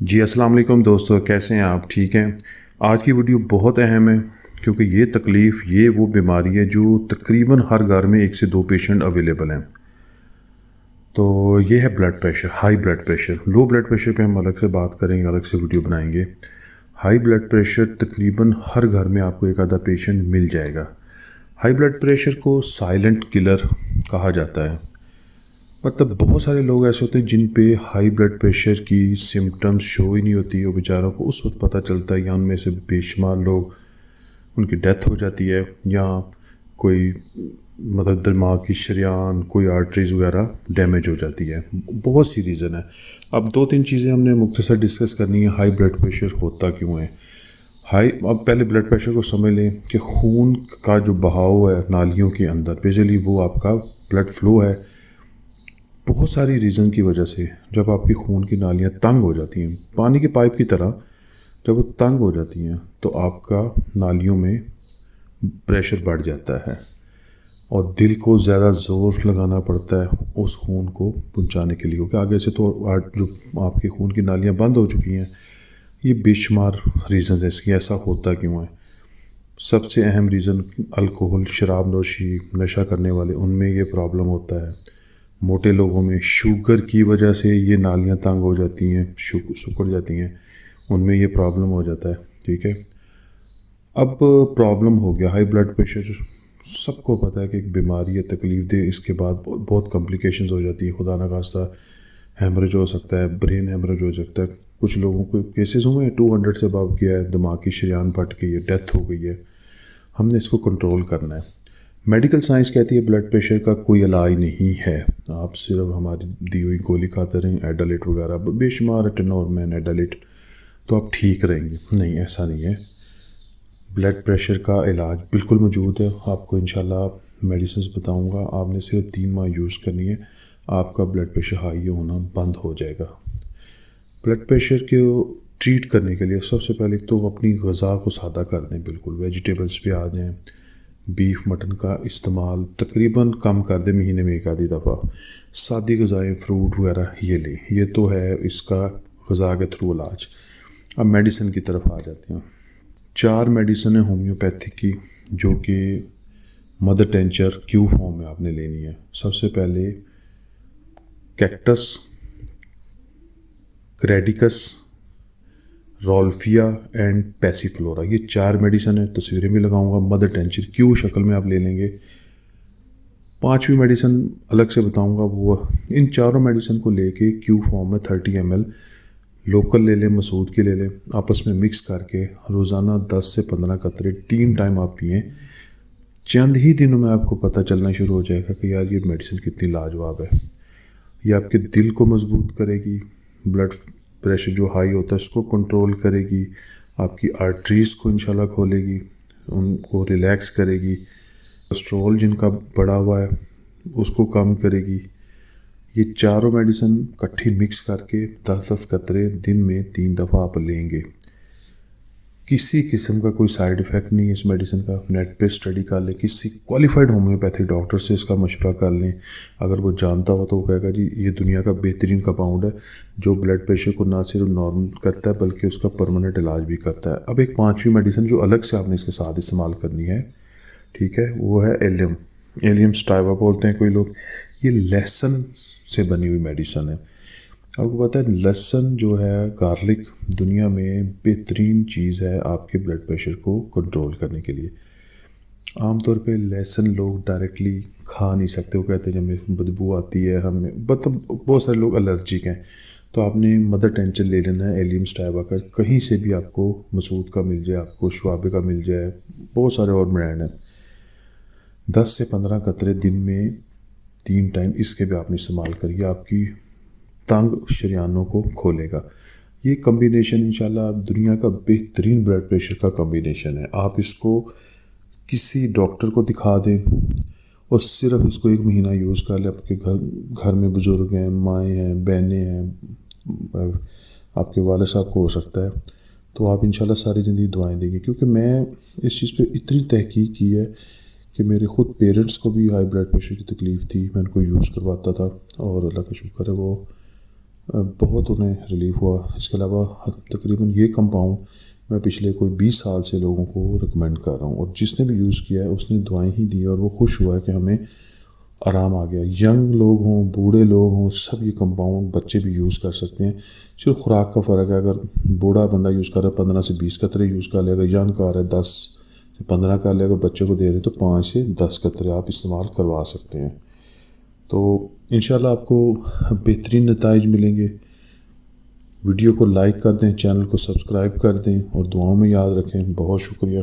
جی السلام علیکم دوستو، کیسے ہیں آپ؟ ٹھیک ہیں؟ آج کی ویڈیو بہت اہم ہے کیونکہ یہ تکلیف، یہ وہ بیماری ہے جو تقریباً ہر گھر میں 1 سے 2 پیشنٹ اویلیبل ہیں۔ تو یہ ہے blood pressure, high blood pressure. Low blood pressure پہ ہم الگ سے بات کریں گے، الگ سے ویڈیو بنائیں گے۔ ہائی بلڈ پریشر تقریباً ہر گھر میں آپ کو ایک آدھا پیشنٹ مل جائے گا۔ ہائی بلڈ پریشر کو سائلنٹ کلر کہا جاتا ہے، مطلب بہت سارے لوگ ایسے ہوتے ہیں جن پہ ہائی بلڈ پریشر کی سمٹمز شو ہی نہیں ہوتی، اور بیچاروں کو اس وقت پتہ چلتا ہے، یا ان میں سے بے شمار لوگ ان کی ڈیتھ ہو جاتی ہے، یا کوئی مطلب دماغ کی شریان، کوئی آرٹریز وغیرہ ڈیمیج ہو جاتی ہے۔ بہت سی ریزن ہے۔ اب 2-3 چیزیں ہم نے مختصر ڈسکس کرنی ہے۔ ہائی بلڈ پریشر ہوتا کیوں ہے؟ اب پہلے بلڈ پریشر کو سمجھ لیں کہ خون کا جو بہاؤ ہے نالیوں کے اندر، بیسیکلی وہ آپ کا بلڈ فلو ہے۔ بہت ساری ریزن کی وجہ سے جب آپ کی خون کی نالیاں تنگ ہو جاتی ہیں، پانی کے پائپ کی طرح جب وہ تنگ ہو جاتی ہیں، تو آپ کا نالیوں میں پریشر بڑھ جاتا ہے، اور دل کو زیادہ زور لگانا پڑتا ہے اس خون کو پہنچانے کے لیے، کیونکہ آگے سے تو جو آپ کی خون کی نالیاں بند ہو چکی ہیں۔ یہ بے شمار ریزن ہے اس کی، ایسا ہوتا کیوں ہے۔ سب سے اہم ریزن الکوہل، شراب نوشی، نشہ کرنے والے، ان میں یہ پرابلم ہوتا ہے۔ موٹے لوگوں میں شوگر کی وجہ سے یہ نالیاں تنگ ہو جاتی ہیں، سکڑ جاتی ہیں، ان میں یہ پرابلم ہو جاتا ہے۔ ٹھیک ہے، اب پرابلم ہو گیا ہائی بلڈ پریشر۔ سب کو پتہ ہے کہ ایک بیماری ہے، تکلیف دہ، اس کے بعد بہت کمپلیکیشنز ہو جاتی ہیں۔ خدا نخواستہ ہیمریج ہو سکتا ہے، برین ہیمریج ہو سکتا ہے۔ کچھ لوگوں کو کیسز ہوئے ہیں 200 سے ابو کیا ہے، دماغ کی شریان پھٹ گئی ہے، ڈیتھ ہو گئی ہے۔ ہم نے اس کو کنٹرول کرنا ہے۔ میڈیکل سائنس کہتی ہے بلڈ پریشر کا کوئی علاج نہیں ہے، آپ صرف ہماری دی ہوئی گولی کھاتے رہیں، ایڈالیٹ وغیرہ، بے شمار ٹینورمین، ایڈالیٹ، تو آپ ٹھیک رہیں گے۔ نہیں، ایسا نہیں ہے۔ بلڈ پریشر کا علاج بالکل موجود ہے، آپ کو انشاءاللہ میڈیسنز بتاؤں گا، آپ نے صرف 3 ماہ یوز کرنی ہے، آپ کا بلڈ پریشر ہائی ہونا بند ہو جائے گا۔ بلڈ پریشر کو ٹریٹ کرنے کے لیے سب سے پہلے تو اپنی غذا کو سادہ کر دیں، بالکل ویجیٹیبلز پہ آ جائیں۔ بیف مٹن کا استعمال تقریباً کم کر دیں، مہینے میں 1 آدھی دفعہ۔ سادی غذائیں، فروٹ وغیرہ یہ لیں۔ یہ تو ہے اس کا غذا کے تھرو علاج۔ اب میڈیسن کی طرف آ جاتے ہیں۔ 4 میڈیسن ہیں ہومیوپیتھک کی، جو کہ مدر ٹینچر کیو فارم میں آپ نے لینی ہے۔ سب سے پہلے کیکٹس، کریڈیکس، رولفیا اینڈ پیسی فلورا، یہ 4 میڈیسن ہیں۔ تصویریں بھی لگاؤں گا۔ مدر ٹینچر کیو شکل میں آپ لے لیں گے۔ 5ویں میڈیسن الگ سے بتاؤں گا، وہ ان 4 میڈیسن کو لے کے کیو فارم میں 30 ml لوکل لے لیں، مسعود کی لے لیں، آپس میں مکس کر کے روزانہ 10 سے 15 قطرے 3 ٹائم آپ پئیں۔ چند ہی دنوں میں آپ کو پتہ چلنا شروع ہو جائے گا کہ یار یہ میڈیسن کتنی لاجواب ہے۔ یہ آپ کے دل کو مضبوط کرے گی، بلڈ پریشر جو ہائی ہوتا ہے اس کو کنٹرول کرے گی، آپ کی آرٹریز کو انشاءاللہ کھولے گی، ان کو ریلیکس کرے گی، کولیسٹرول جن کا بڑا ہوا ہے اس کو کم کرے گی۔ یہ 4 میڈیسن کٹھی مکس کر کے 10 قطرے دن میں 3 دفعہ آپ لیں گے۔ کسی قسم کا کوئی سائیڈ ایفیکٹ نہیں ہے اس میڈیسن کا۔ نیٹ پہ اسٹڈی کر لیں، کسی کوالیفائڈ ہومیوپیتھک ڈاکٹر سے اس کا مشورہ کر لیں۔ اگر وہ جانتا ہو تو وہ کہے گا جی یہ دنیا کا بہترین کمپاؤنڈ ہے جو بلڈ پریشر کو نہ صرف نارمل کرتا ہے بلکہ اس کا پرماننٹ علاج بھی کرتا ہے۔ اب ایک 5ویں میڈیسن جو الگ سے آپ نے اس کے ساتھ استعمال کرنی ہے، ٹھیک ہے، وہ ہے ایلیم۔ ایلیم سٹائوا بولتے ہیں کوئی لوگ۔ یہ لہسن سے بنی ہوئی میڈیسن ہے۔ آپ کو پتہ ہے لہسن جو ہے، گارلک، دنیا میں بہترین چیز ہے آپ کے بلڈ پریشر کو کنٹرول کرنے کے لیے۔ عام طور پہ لہسن لوگ ڈائریکٹلی کھا نہیں سکتے، وہ کہتے ہیں جب ہمیں بدبو آتی ہے، ہمیں مطلب بہت سارے لوگ الرجک ہیں۔ تو آپ نے مدر ٹینچر لے لینا ہے ایلیم سٹائوا کا، کہیں سے بھی آپ کو مسعود کا مل جائے، آپ کو شعابے کا مل جائے، بہت سارے اور برانڈ ہیں۔ 10 سے 15 قطرے دن میں 3 ٹائم اس کے بھی آپ نے استعمال کریے، آپ کی تنگ شریانوں کو کھولے گا۔ یہ کمبینیشن انشاءاللہ دنیا کا بہترین بلڈ پریشر کا کمبینیشن ہے۔ آپ اس کو کسی ڈاکٹر کو دکھا دیں اور صرف اس کو 1 مہینہ یوز کر لیں۔ آپ کے گھر میں بزرگ ہیں، مائیں ہیں، بہنیں ہیں، آپ کے والد صاحب کو ہو سکتا ہے، تو آپ انشاءاللہ ساری زندگی دعائیں دیں گے۔ کیونکہ میں اس چیز پہ اتنی تحقیق کی ہے کہ میرے خود پیرنٹس کو بھی ہائی بلڈ پریشر کی تکلیف تھی، میں ان کو یوز کرواتا تھا، اور اللہ کا شکر ہے وہ بہت انہیں ریلیف ہوا۔ اس کے علاوہ تقریباً یہ کمپاؤنڈ میں پچھلے کوئی 20 سال سے لوگوں کو ریکمینڈ کر رہا ہوں، اور جس نے بھی یوز کیا ہے اس نے دعائیں ہی دی اور وہ خوش ہوا ہے کہ ہمیں آرام آ گیا۔ ینگ لوگ ہوں، بوڑھے لوگ ہوں، سب یہ کمپاؤنڈ، بچے بھی یوز کر سکتے ہیں۔ صرف خوراک کا فرق ہے، اگر بوڑھا بندہ یوز کر رہا ہے 15 سے 20 قطرے یوز کر لے، اگر ینگ کا رہا ہے 10 سے 15 کر لے، اگر بچے کو دے رہے تو 5 سے 10 قطرے آپ استعمال کروا سکتے ہیں۔ تو انشاءاللہ آپ کو بہترین نتائج ملیں گے۔ ویڈیو کو لائک کر دیں، چینل کو سبسکرائب کر دیں اور دعاؤں میں یاد رکھیں۔ بہت شکریہ۔